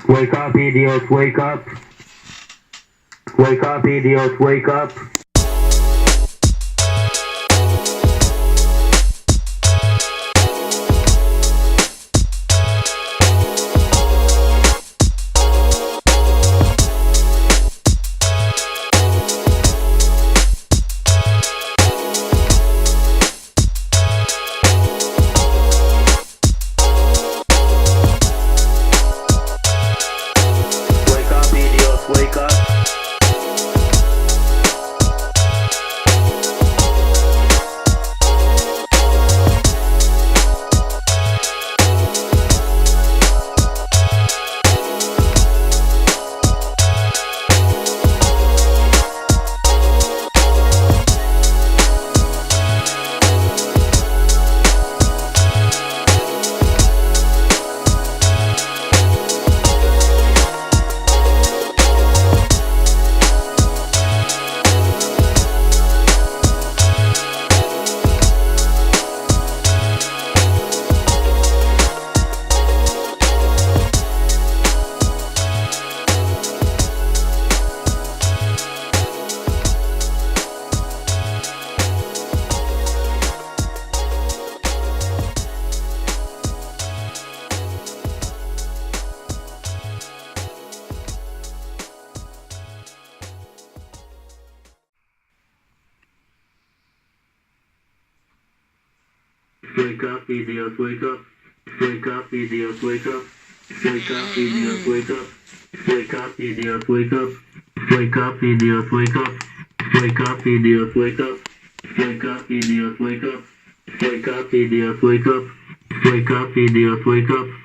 Wake up, idiots, wake up. Wake up, idiots, wake up. Wake up. Wake up, idiots, wake up. Wake up, idiots, wake up. Wake up, idiots, wake up. Wake up, idiots, wake up. Wake up, idiots, wake up. Wake up, idiots, wake up. Wake up, idiots, wake up. Wake up, idiots, wake up. Wake up, idiots, wake up.